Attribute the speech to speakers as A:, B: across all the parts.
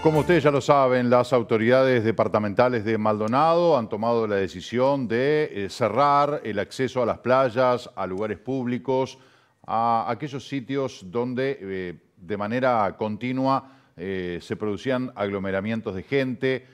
A: Como ustedes ya lo saben, las autoridades departamentales de Maldonado han tomado la decisión de cerrar el acceso a las playas, a lugares públicos, a aquellos sitios donde de manera continua se producían aglomeramientos de gente,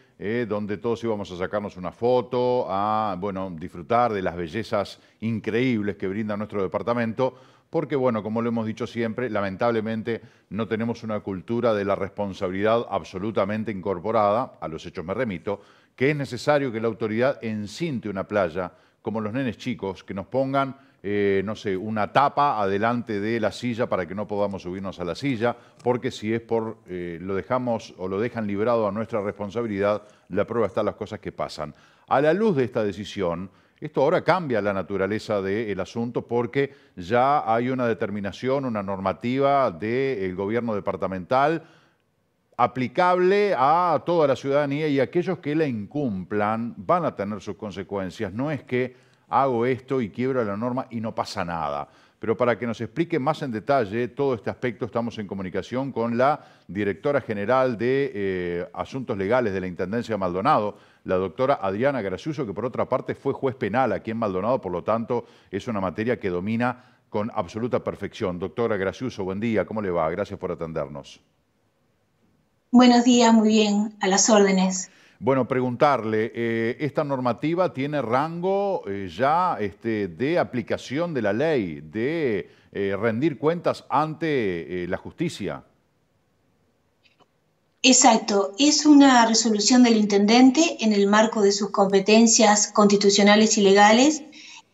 A: donde todos íbamos a sacarnos una foto, a disfrutar de las bellezas increíbles que brinda nuestro departamento. Porque, bueno, como lo hemos dicho siempre, lamentablemente no tenemos una cultura de la responsabilidad absolutamente incorporada, a los hechos me remito, que es necesario que la autoridad encinte una playa, como los nenes chicos, que nos pongan, no sé, una tapa adelante de la silla para que no podamos subirnos a la silla, porque si es lo dejamos o lo dejan librado a nuestra responsabilidad, la prueba está en las cosas que pasan. A la luz de esta decisión, esto ahora cambia la naturaleza del asunto porque ya hay una determinación, una normativa del gobierno departamental aplicable a toda la ciudadanía y aquellos que la incumplan van a tener sus consecuencias. No es que hago esto y quiebro la norma y no pasa nada. Pero para que nos explique más en detalle todo este aspecto, estamos en comunicación con la directora general de Asuntos Legales de la Intendencia de Maldonado, la doctora Adriana Graciuso, que por otra parte fue juez penal aquí en Maldonado, por lo tanto es una materia que domina con absoluta perfección. Doctora Graciuso, buen día, ¿cómo le va? Gracias por atendernos.
B: Buenos días, muy bien, a las órdenes.
A: Bueno, preguntarle, ¿esta normativa tiene rango ya de aplicación de la ley, de rendir cuentas ante la justicia?
B: Exacto, es una resolución del intendente en el marco de sus competencias constitucionales y legales,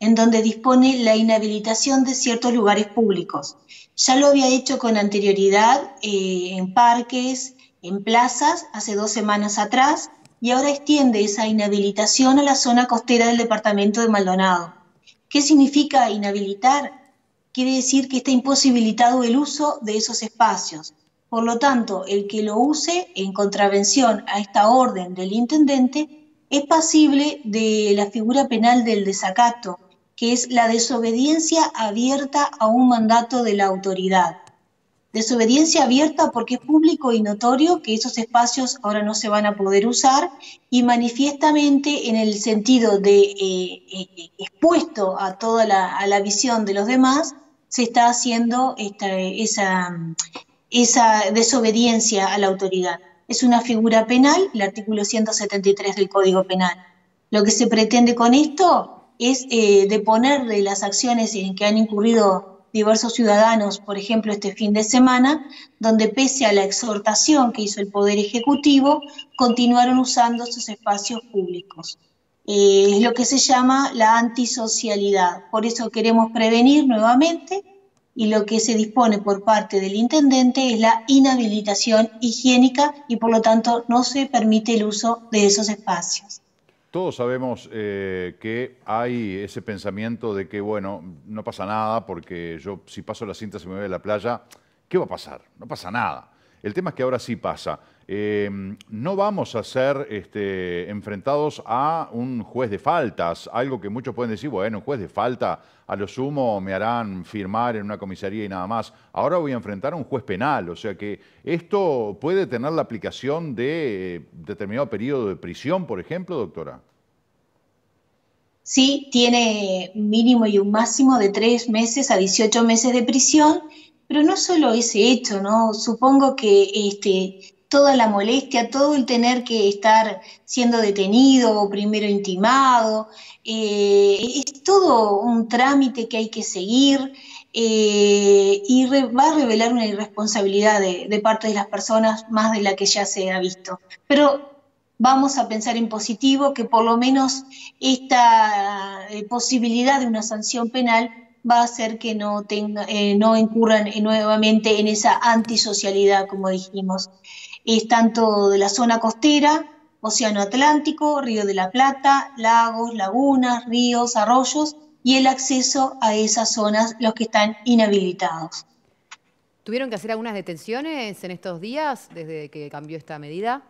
B: en donde dispone la inhabilitación de ciertos lugares públicos. Ya lo había hecho con anterioridad en parques, en plazas, hace 2 semanas atrás, y ahora extiende esa inhabilitación a la zona costera del departamento de Maldonado. ¿Qué significa inhabilitar? Quiere decir que está imposibilitado el uso de esos espacios. Por lo tanto, el que lo use en contravención a esta orden del intendente es pasible de la figura penal del desacato, que es la desobediencia abierta a un mandato de la autoridad. Desobediencia abierta porque es público y notorio que esos espacios ahora no se van a poder usar y manifiestamente en el sentido de expuesto a toda la visión de los demás se está haciendo esa desobediencia a la autoridad. Es una figura penal, el artículo 173 del Código Penal. Lo que se pretende con esto es deponerle las acciones en que han incurrido diversos ciudadanos, por ejemplo, este fin de semana, donde pese a la exhortación que hizo el Poder Ejecutivo, continuaron usando sus espacios públicos. Es lo que se llama la antisocialidad. Por eso queremos prevenir nuevamente y lo que se dispone por parte del intendente es la inhabilitación higiénica y por lo tanto no se permite el uso de esos espacios.
A: Todos sabemos que hay ese pensamiento de que, bueno, no pasa nada porque yo si paso la cinta se me ve a la playa, ¿qué va a pasar? No pasa nada. El tema es que ahora sí pasa. No vamos a ser enfrentados a un juez de faltas, algo que muchos pueden decir, bueno, un juez de falta a lo sumo me harán firmar en una comisaría y nada más. Ahora voy a enfrentar a un juez penal, o sea que esto puede tener la aplicación de determinado periodo de prisión, por ejemplo, doctora.
B: Sí, tiene un mínimo y un máximo de 3 meses a 18 meses de prisión, pero no solo ese hecho, ¿no? Supongo que toda la molestia, todo el tener que estar siendo detenido o primero intimado, es todo un trámite que hay que seguir y va a revelar una irresponsabilidad de parte de las personas más de la que ya se ha visto. Pero vamos a pensar en positivo, que por lo menos esta posibilidad de una sanción penal va a hacer que no incurran nuevamente en esa antisocialidad, como dijimos. Es tanto de la zona costera, Océano Atlántico, Río de la Plata, lagos, lagunas, ríos, arroyos y el acceso a esas zonas, los que están inhabilitados.
C: ¿Tuvieron que hacer algunas detenciones en estos días desde que cambió esta medida?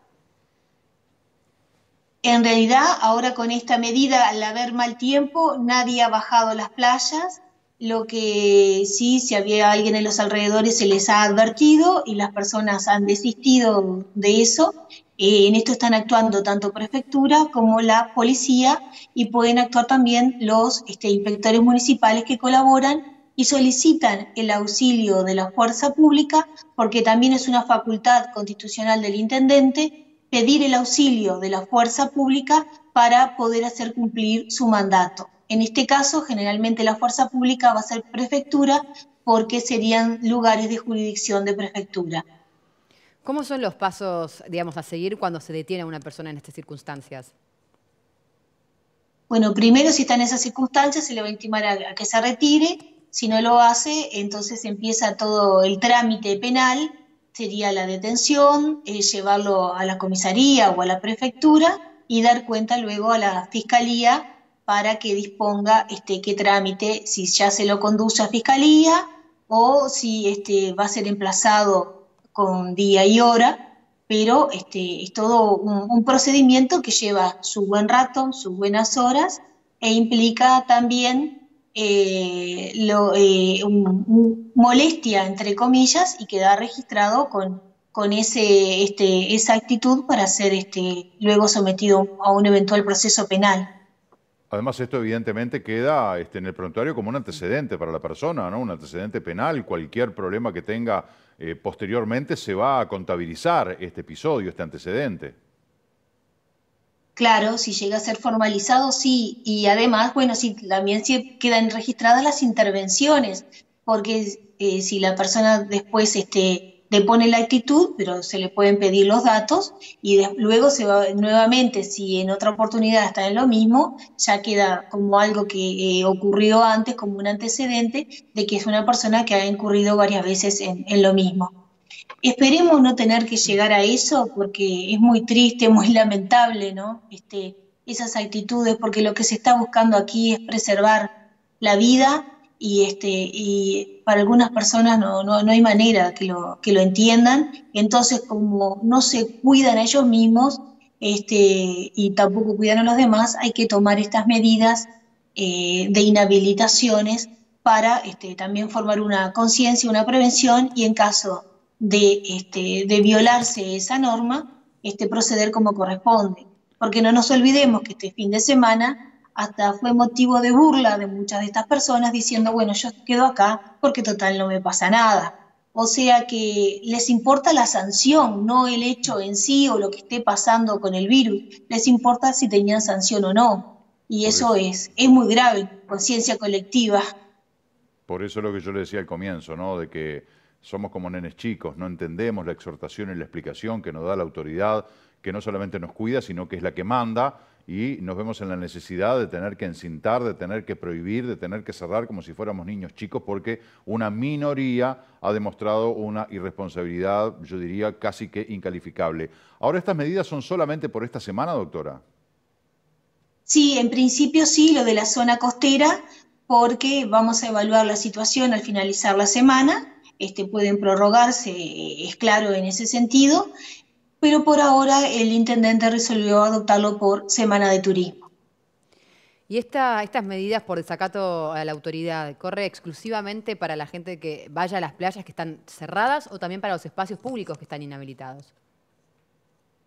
B: En realidad, ahora con esta medida, al haber mal tiempo, nadie ha bajado a las playas. Lo que sí, si había alguien en los alrededores, se les ha advertido y las personas han desistido de eso. En esto están actuando tanto prefectura como la policía y pueden actuar también los inspectores municipales que colaboran y solicitan el auxilio de la fuerza pública, porque también es una facultad constitucional del intendente pedir el auxilio de la fuerza pública para poder hacer cumplir su mandato. En este caso, generalmente la fuerza pública va a ser prefectura porque serían lugares de jurisdicción de prefectura.
C: ¿Cómo son los pasos, digamos, a seguir cuando se detiene a una persona en estas circunstancias?
B: Bueno, primero, si está en esas circunstancias, se le va a intimar a que se retire. Si no lo hace, entonces empieza todo el trámite penal, sería la detención, llevarlo a la comisaría o a la prefectura y dar cuenta luego a la fiscalía para que disponga qué trámite, si ya se lo conduce a fiscalía o si va a ser emplazado con día y hora, pero es todo un procedimiento que lleva su buen rato, sus buenas horas, e implica también molestia, entre comillas, y queda registrado con esa actitud para ser luego sometido a un eventual proceso penal.
A: Además, esto evidentemente queda en el prontuario como un antecedente para la persona, ¿no? Un antecedente penal. Cualquier problema que tenga posteriormente se va a contabilizar este episodio, este antecedente.
B: Claro, si llega a ser formalizado, sí. Y además, bueno, sí, también sí quedan registradas las intervenciones, porque si la persona después depone la actitud, pero se le pueden pedir los datos y luego se va nuevamente, si en otra oportunidad está en lo mismo, ya queda como algo que ocurrió antes, como un antecedente de que es una persona que ha incurrido varias veces en lo mismo. Esperemos no tener que llegar a eso porque es muy triste, muy lamentable, ¿no? Esas actitudes, porque lo que se está buscando aquí es preservar la vida y para algunas personas no hay manera que lo entiendan. Entonces, como no se cuidan a ellos mismos y tampoco cuidan a los demás, hay que tomar estas medidas de inhabilitaciones para también formar una conciencia, una prevención y en caso de violarse esa norma, proceder como corresponde. Porque no nos olvidemos que este fin de semana hasta fue motivo de burla de muchas de estas personas diciendo, bueno, yo quedo acá porque total no me pasa nada. O sea que les importa la sanción, no el hecho en sí o lo que esté pasando con el virus. Les importa si tenían sanción o no. Y eso es muy grave, conciencia colectiva.
A: Por eso es lo que yo le decía al comienzo, ¿no? De que somos como nenes chicos, no entendemos la exhortación y la explicación que nos da la autoridad, que no solamente nos cuida, sino que es la que manda, y nos vemos en la necesidad de tener que encintar, de tener que prohibir, de tener que cerrar como si fuéramos niños chicos, porque una minoría ha demostrado una irresponsabilidad, yo diría, casi que incalificable. Ahora, ¿estas medidas son solamente por esta semana, doctora?
B: Sí, en principio sí, lo de la zona costera, porque vamos a evaluar la situación al finalizar la semana, pueden prorrogarse, es claro en ese sentido, pero por ahora el intendente resolvió adoptarlo por semana de turismo.
C: ¿Y estas medidas por desacato a la autoridad corre exclusivamente para la gente que vaya a las playas que están cerradas o también para los espacios públicos que están inhabilitados?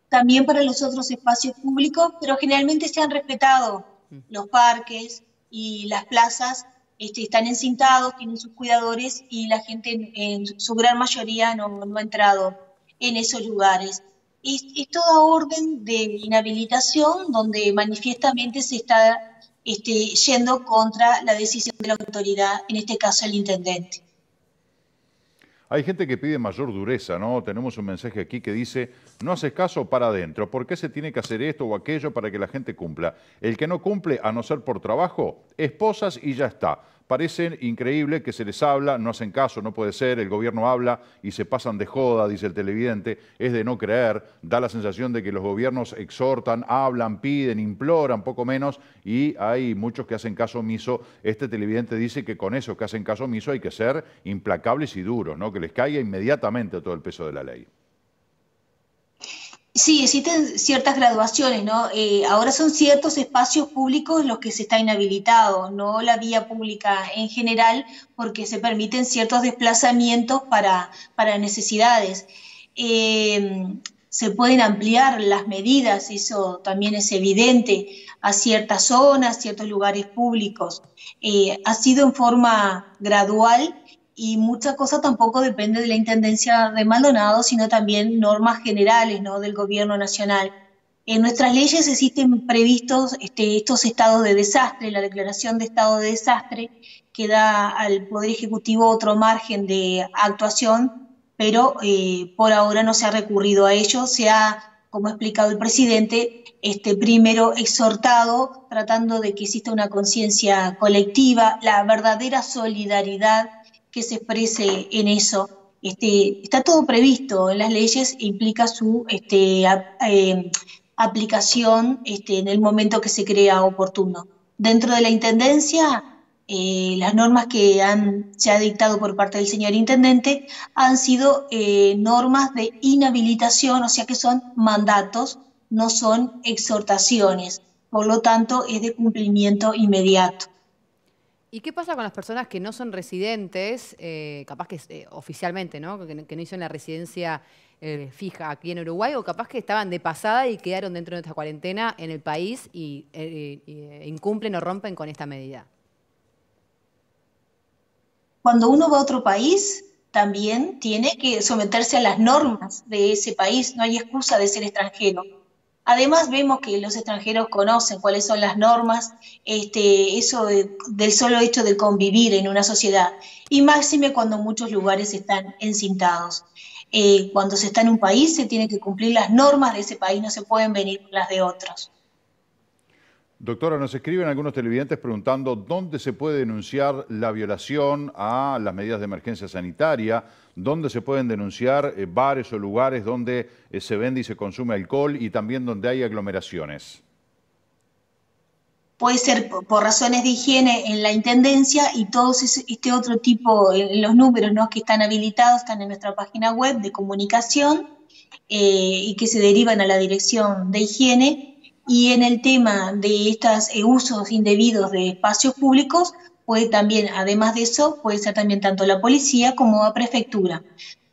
B: También para los otros espacios públicos, pero generalmente se han respetado los parques y las plazas, están encintados, tienen sus cuidadores y la gente en su gran mayoría no ha entrado en esos lugares. Es toda orden de inhabilitación donde manifiestamente se está yendo contra la decisión de la autoridad, en este caso el intendente.
A: Hay gente que pide mayor dureza, ¿no? Tenemos un mensaje aquí que dice, no haces caso, para adentro. ¿Por qué se tiene que hacer esto o aquello para que la gente cumpla? El que no cumple, a no ser por trabajo, esposas y ya está. Parece increíble que se les habla, no hacen caso, no puede ser, el gobierno habla y se pasan de joda, dice el televidente, es de no creer, da la sensación de que los gobiernos exhortan, hablan, piden, imploran, poco menos, y hay muchos que hacen caso omiso. Este televidente dice que con eso que hacen caso omiso hay que ser implacables y duros, ¿no? Que les caiga inmediatamente todo el peso de la ley.
B: Sí, existen ciertas graduaciones, ¿no? Ahora son ciertos espacios públicos los que se está inhabilitado, no la vía pública en general, porque se permiten ciertos desplazamientos para necesidades. Se pueden ampliar las medidas, eso también es evidente, a ciertas zonas, ciertos lugares públicos. Ha sido en forma gradual y mucha cosa tampoco depende de la Intendencia de Maldonado, sino también normas generales, ¿no?, del Gobierno Nacional. En nuestras leyes existen previstos estos estados de desastre, la declaración de estado de desastre, que da al Poder Ejecutivo otro margen de actuación, pero por ahora no se ha recurrido a ello, se ha, como ha explicado el presidente, primero exhortado, tratando de que exista una conciencia colectiva, la verdadera solidaridad que se exprese en eso. Está todo previsto en las leyes e implica su aplicación en el momento que se crea oportuno. Dentro de la Intendencia, las normas que se ha dictado por parte del señor Intendente han sido normas de inhabilitación, o sea que son mandatos, no son exhortaciones, por lo tanto es de cumplimiento inmediato.
C: ¿Y qué pasa con las personas que no son residentes, capaz que oficialmente, ¿no? Que no hicieron la residencia fija aquí en Uruguay, o capaz que estaban de pasada y quedaron dentro de esta cuarentena en el país y incumplen o rompen con esta medida?
B: Cuando uno va a otro país, también tiene que someterse a las normas de ese país, no hay excusa de ser extranjero. Además vemos que los extranjeros conocen cuáles son las normas, eso del solo hecho de convivir en una sociedad, y máxime cuando muchos lugares están encintados. Cuando se está en un país se tienen que cumplir las normas de ese país, no se pueden venir las de otros.
A: Doctora, nos escriben algunos televidentes preguntando dónde se puede denunciar la violación a las medidas de emergencia sanitaria, dónde se pueden denunciar bares o lugares donde se vende y se consume alcohol y también donde hay aglomeraciones.
B: Puede ser por razones de higiene en la Intendencia y todos otro tipo, los números, ¿no?, que están habilitados, están en nuestra página web de comunicación y que se derivan a la Dirección de Higiene. Y en el tema de estos usos indebidos de espacios públicos, puede también, además de eso, puede ser también tanto la policía como la prefectura.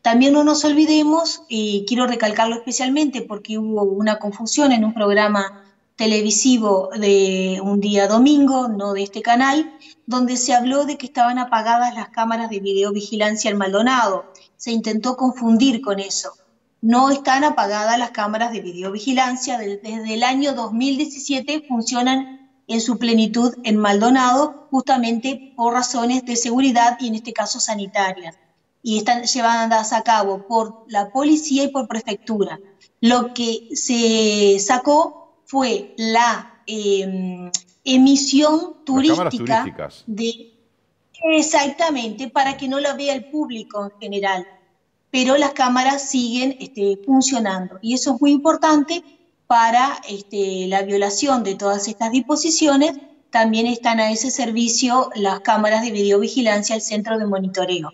B: También no nos olvidemos, y quiero recalcarlo especialmente porque hubo una confusión en un programa televisivo de un día domingo, no de este canal, donde se habló de que estaban apagadas las cámaras de videovigilancia en Maldonado. Se intentó confundir con eso. No están apagadas las cámaras de videovigilancia, desde el año 2017 funcionan en su plenitud en Maldonado, justamente por razones de seguridad y en este caso sanitarias. Y están llevadas a cabo por la policía y por prefectura. Lo que se sacó fue la emisión turística exactamente, para que no la vea el público en general. Pero las cámaras siguen funcionando. Y eso es muy importante para la violación de todas estas disposiciones. También están a ese servicio las cámaras de videovigilancia, el centro de monitoreo.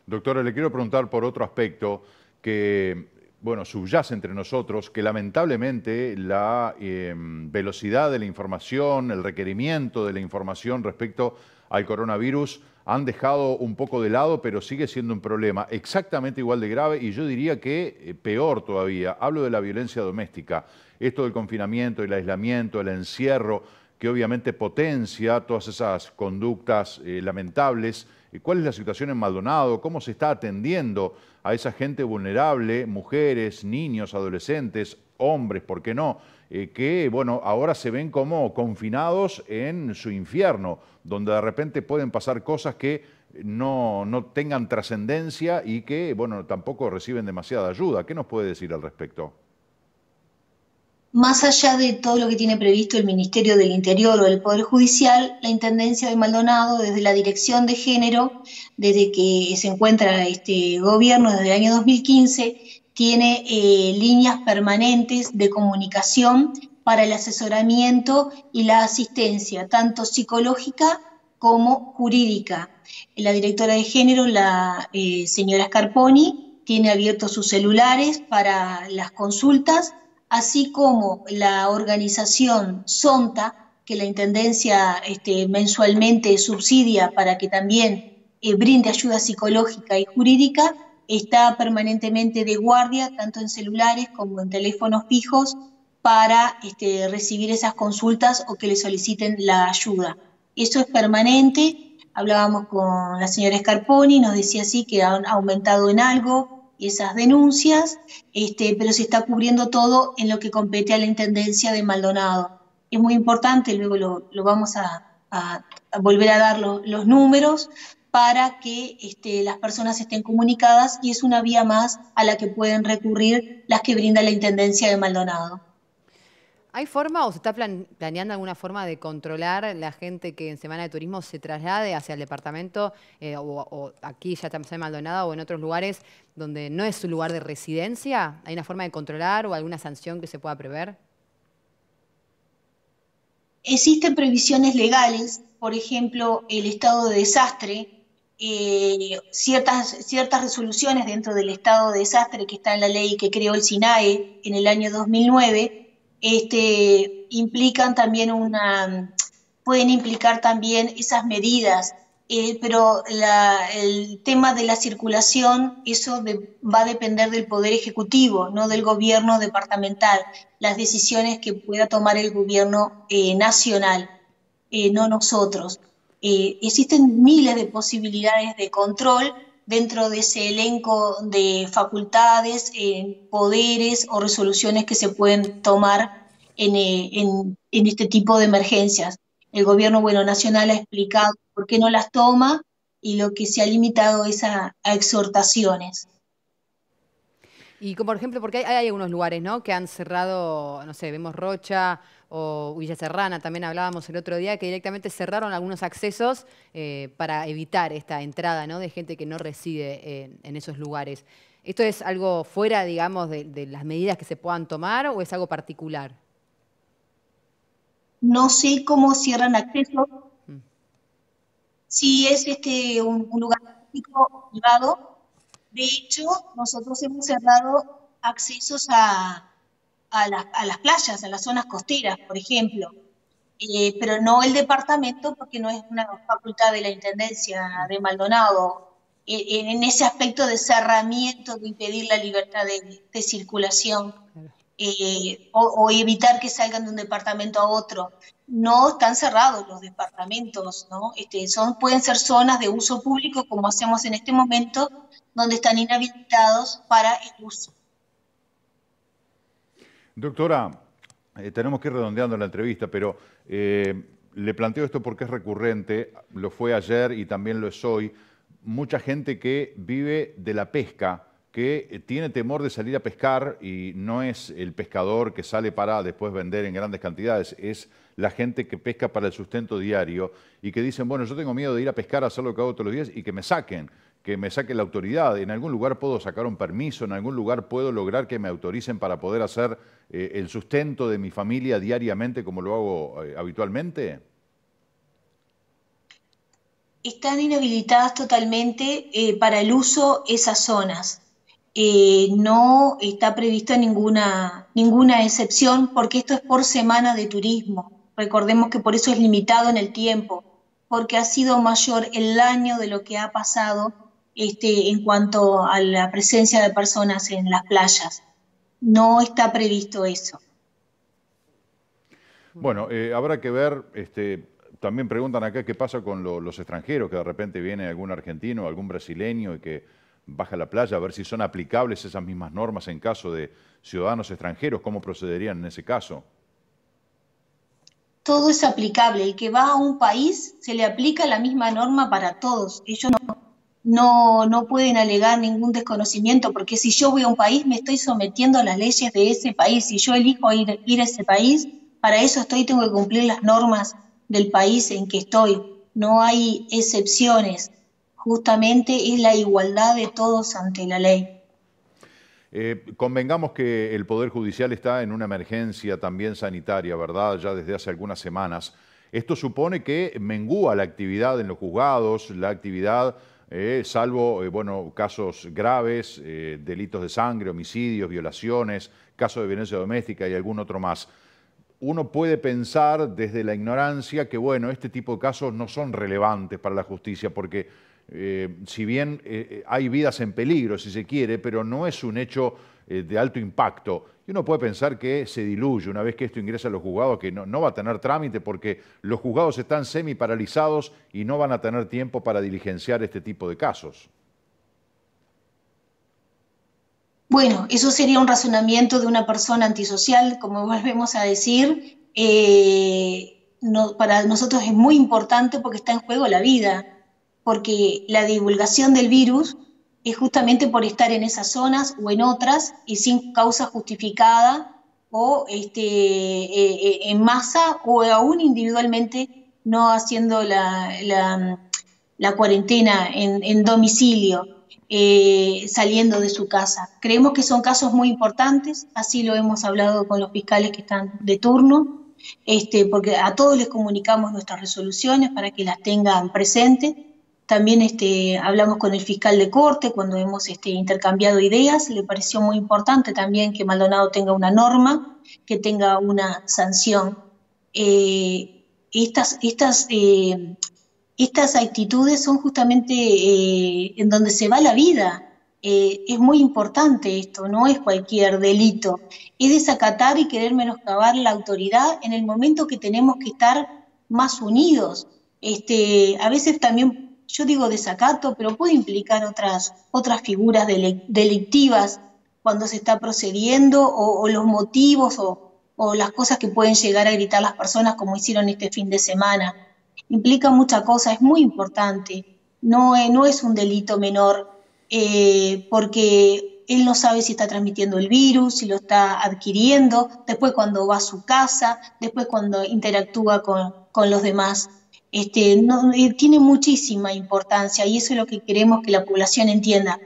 A: Doctora, le quiero preguntar por otro aspecto que, bueno, subyace entre nosotros, que lamentablemente la velocidad de la información, el requerimiento de la información respecto al coronavirus han dejado un poco de lado, pero sigue siendo un problema exactamente igual de grave y yo diría que peor todavía. Hablo de la violencia doméstica, esto del confinamiento, el aislamiento, el encierro, que obviamente potencia todas esas conductas lamentables. ¿Cuál es la situación en Maldonado? ¿Cómo se está atendiendo a esa gente vulnerable, mujeres, niños, adolescentes, hombres, por qué no? Que, bueno, ahora se ven como confinados en su infierno, donde de repente pueden pasar cosas que no tengan trascendencia y que, bueno, tampoco reciben demasiada ayuda. ¿Qué nos puede decir al respecto?
B: Más allá de todo lo que tiene previsto el Ministerio del Interior o el Poder Judicial, la Intendencia de Maldonado, desde la Dirección de Género, desde que se encuentra este gobierno, desde el año 2015, tiene líneas permanentes de comunicación para el asesoramiento y la asistencia, tanto psicológica como jurídica. La directora de género, la señora Scarponi, tiene abiertos sus celulares para las consultas, así como la organización SONTA, que la Intendencia mensualmente subsidia para que también brinde ayuda psicológica y jurídica, está permanentemente de guardia, tanto en celulares como en teléfonos fijos, para recibir esas consultas o que le soliciten la ayuda. Eso es permanente. Hablábamos con la señora Scarponi, nos decía así que han aumentado en algo esas denuncias, pero se está cubriendo todo en lo que compete a la Intendencia de Maldonado. Es muy importante, luego lo vamos a volver a dar los números para que las personas estén comunicadas, y es una vía más a la que pueden recurrir las que brinda la Intendencia de Maldonado.
C: ¿Hay forma o se está planeando alguna forma de controlar la gente que en Semana de Turismo se traslade hacia el departamento o aquí ya está en Maldonado o en otros lugares donde no es su lugar de residencia? ¿Hay una forma de controlar o alguna sanción que se pueda prever?
B: Existen previsiones legales, por ejemplo, el estado de desastre, ciertas resoluciones dentro del estado de desastre que está en la ley que creó el SINAE en el año 2009, implican también pueden implicar también esas medidas, pero el tema de la circulación, eso va a depender del Poder Ejecutivo, no del gobierno departamental, las decisiones que pueda tomar el gobierno nacional, no nosotros. Existen miles de posibilidades de control dentro de ese elenco de facultades, poderes o resoluciones que se pueden tomar en este tipo de emergencias. El gobierno nacional ha explicado por qué no las toma y lo que se ha limitado es a exhortaciones.
C: Y como por ejemplo, porque hay algunos lugares, ¿no?, que han cerrado, no sé, vemos Rocha o Villa Serrana, también hablábamos el otro día, que directamente cerraron algunos accesos para evitar esta entrada, ¿no?, de gente que no reside en esos lugares. ¿Esto es algo fuera, digamos, de las medidas que se puedan tomar o es algo particular?
B: No sé cómo cierran acceso. Si es un lugar público privado. De hecho, nosotros hemos cerrado accesos a las playas, a las zonas costeras, por ejemplo, pero no el departamento porque no es una facultad de la Intendencia de Maldonado. En ese aspecto de cerramiento, de impedir la libertad de circulación o evitar que salgan de un departamento a otro. No están cerrados los departamentos, ¿no? Pueden ser zonas de uso público, como hacemos en este momento, donde están inhabilitados para el uso.
A: Doctora, tenemos que ir redondeando la entrevista, pero le planteo esto porque es recurrente, lo fue ayer y también lo es hoy. Mucha gente que vive de la pesca, que tiene temor de salir a pescar y no es el pescador que sale para después vender en grandes cantidades, es la gente que pesca para el sustento diario y que dicen, bueno, yo tengo miedo de ir a pescar, a hacer lo que hago todos los días y que me saquen la autoridad. En algún lugar puedo sacar un permiso, en algún lugar puedo lograr que me autoricen para poder hacer el sustento de mi familia diariamente como lo hago habitualmente.
B: Están inhabilitadas totalmente para el uso esas zonas. No está prevista ninguna excepción porque esto es por semana de turismo. Recordemos que por eso es limitado en el tiempo, porque ha sido mayor el daño de lo que ha pasado en cuanto a la presencia de personas en las playas. No está previsto eso.
A: Bueno, habrá que ver, también preguntan acá qué pasa con los extranjeros, que de repente viene algún argentino, algún brasileño y que baja a la playa, a ver si son aplicables esas mismas normas en caso de ciudadanos extranjeros, ¿cómo procederían en ese caso?
B: Todo es aplicable. El que va a un país se le aplica la misma norma para todos. Ellos no pueden alegar ningún desconocimiento, porque si yo voy a un país me estoy sometiendo a las leyes de ese país. Si yo elijo ir a ese país, para eso tengo que cumplir las normas del país en que estoy. No hay excepciones. Justamente es la igualdad de todos ante la ley.
A: Convengamos que el Poder Judicial está en una emergencia también sanitaria, ¿verdad? Ya desde hace algunas semanas. Esto supone que mengúa la actividad en los juzgados, la actividad salvo bueno, casos graves, delitos de sangre, homicidios, violaciones, casos de violencia doméstica y algún otro más. Uno puede pensar desde la ignorancia que, bueno, este tipo de casos no son relevantes para la justicia porque si bien hay vidas en peligro, si se quiere, pero no es un hecho de alto impacto. Y uno puede pensar que se diluye una vez que esto ingresa a los juzgados, que no va a tener trámite porque los juzgados están semi-paralizados y no van a tener tiempo para diligenciar este tipo de casos.
B: Bueno, eso sería un razonamiento de una persona antisocial, como volvemos a decir. Para nosotros es muy importante porque está en juego la vida, porque la divulgación del virus es justamente por estar en esas zonas o en otras y sin causa justificada o en masa o aún individualmente no haciendo la cuarentena en domicilio. Saliendo de su casa. Creemos que son casos muy importantes, así lo hemos hablado con los fiscales que están de turno, porque a todos les comunicamos nuestras resoluciones para que las tengan presentes. También hablamos con el fiscal de corte cuando hemos intercambiado ideas. Le pareció muy importante también que Maldonado tenga una norma, que tenga una sanción. Estas actitudes son justamente en donde se va la vida. Es muy importante esto, no es cualquier delito. Es desacatar y querer menoscabar la autoridad en el momento que tenemos que estar más unidos. A veces también, yo digo desacato, pero puede implicar otras figuras delictivas cuando se está procediendo o los motivos o las cosas que pueden llegar a gritar las personas como hicieron este fin de semana. Implica mucha cosa, es muy importante, no es un delito menor, porque él no sabe si está transmitiendo el virus, si lo está adquiriendo, después cuando va a su casa, después cuando interactúa con los demás. Tiene muchísima importancia y eso es lo que queremos que la población entienda.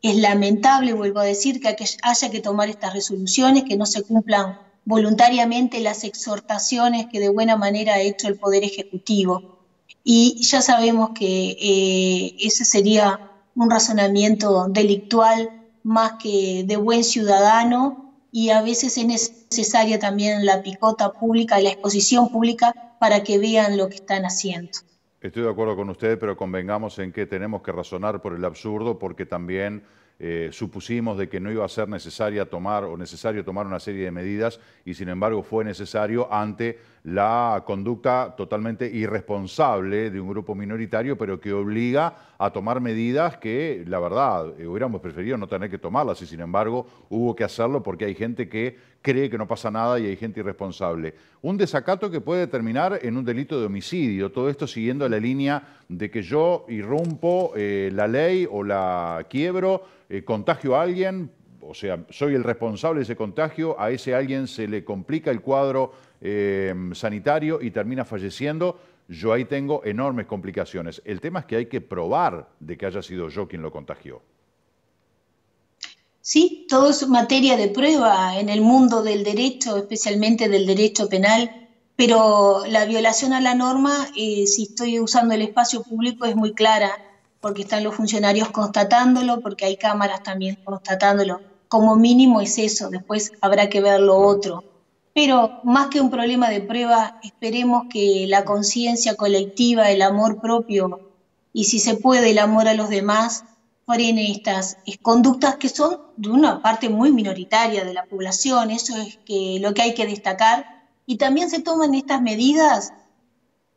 B: Es lamentable, vuelvo a decir, que haya que tomar estas resoluciones, que no se cumplan voluntariamente las exhortaciones que de buena manera ha hecho el Poder Ejecutivo. Y ya sabemos que ese sería un razonamiento delictual más que de buen ciudadano, y a veces es necesaria también la picota pública, la exposición pública para que vean lo que están haciendo.
A: Estoy de acuerdo con usted, pero convengamos en que tenemos que razonar por el absurdo porque también supusimos de que no iba a ser necesario tomar una serie de medidas y sin embargo fue necesario ante la conducta totalmente irresponsable de un grupo minoritario, pero que obliga a tomar medidas que, la verdad, hubiéramos preferido no tener que tomarlas y sin embargo hubo que hacerlo porque hay gente que cree que no pasa nada y hay gente irresponsable. Un desacato que puede terminar en un delito de homicidio, todo esto siguiendo la línea de que yo irrumpo la ley o la quiebro, contagio a alguien, o sea, soy el responsable de ese contagio, a ese alguien se le complica el cuadro sanitario y termina falleciendo, yo ahí tengo enormes complicaciones. El tema es que hay que probar de que haya sido yo quien lo contagió.
B: Sí, todo es materia de prueba en el mundo del derecho, especialmente del derecho penal, pero la violación a la norma, si estoy usando el espacio público, es muy clara, porque están los funcionarios constatándolo, porque hay cámaras también constatándolo. Como mínimo es eso, después habrá que ver lo otro. Pero más que un problema de prueba, esperemos que la conciencia colectiva, el amor propio y si se puede el amor a los demás, frene estas conductas que son de una parte muy minoritaria de la población. Eso es lo que hay que destacar. Y también se toman estas medidas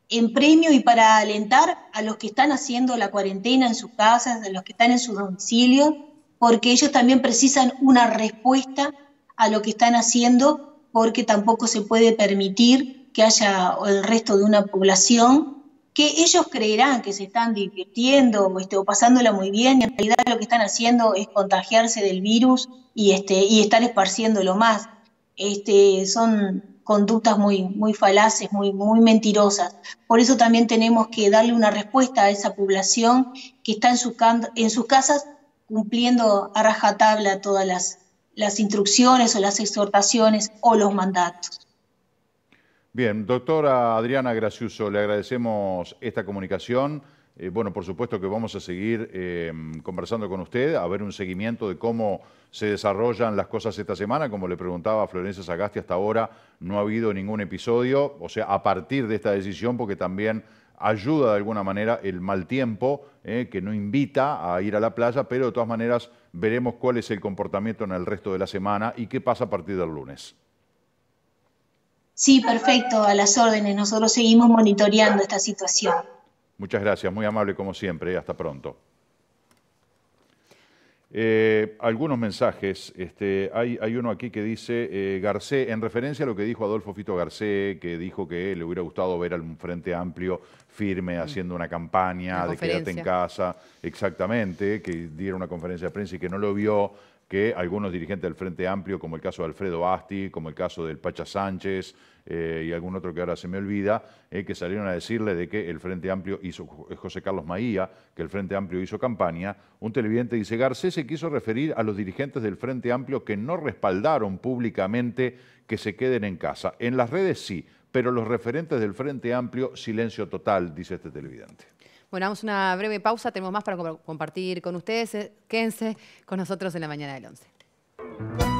B: en premio y para alentar a los que están haciendo la cuarentena en sus casas, a los que están en sus domicilios, porque ellos también precisan una respuesta a lo que están haciendo, porque tampoco se puede permitir que haya el resto de una población que ellos creerán que se están divirtiendo o pasándola muy bien, y en realidad lo que están haciendo es contagiarse del virus y estar esparciéndolo más. Son conductas muy falaces, muy las. Por eso también tenemos que darle una respuesta a esa población que está en sus casas cumpliendo a rajatabla todas las instrucciones o las exhortaciones o los mandatos.
A: Bien, doctora Adriana Graciuso, le agradecemos esta comunicación. Bueno, por supuesto que vamos a seguir conversando con usted, a ver un seguimiento de cómo se desarrollan las cosas esta semana. Como le preguntaba a Florencia Sagasti, hasta ahora no ha habido ningún episodio, o sea, a partir de esta decisión, porque también ayuda de alguna manera el mal tiempo, que no invita a ir a la playa, pero de todas maneras veremos cuál es el comportamiento en el resto de la semana y qué pasa a partir del lunes.
B: Sí, perfecto, a las órdenes. Nosotros seguimos monitoreando esta situación.
A: Muchas gracias, muy amable como siempre, hasta pronto. Algunos mensajes, hay uno aquí que dice, Garcé, en referencia a lo que dijo Adolfo Fito Garcé, que dijo que le hubiera gustado ver al Frente Amplio firme haciendo una campaña de quédate en casa, exactamente, que diera una conferencia de prensa y que no lo vio, que algunos dirigentes del Frente Amplio, como el caso de Alfredo Asti, como el caso del Pacha Sánchez y algún otro que ahora se me olvida, que salieron a decirle de que el Frente Amplio hizo, José Carlos Maía, que el Frente Amplio hizo campaña. Un televidente dice, Garcés se quiso referir a los dirigentes del Frente Amplio que no respaldaron públicamente que se queden en casa. En las redes sí, pero los referentes del Frente Amplio, silencio total, dice este televidente.
C: Bueno, vamos a una breve pausa, tenemos más para compartir con ustedes. Quédense con nosotros en la mañana del 11.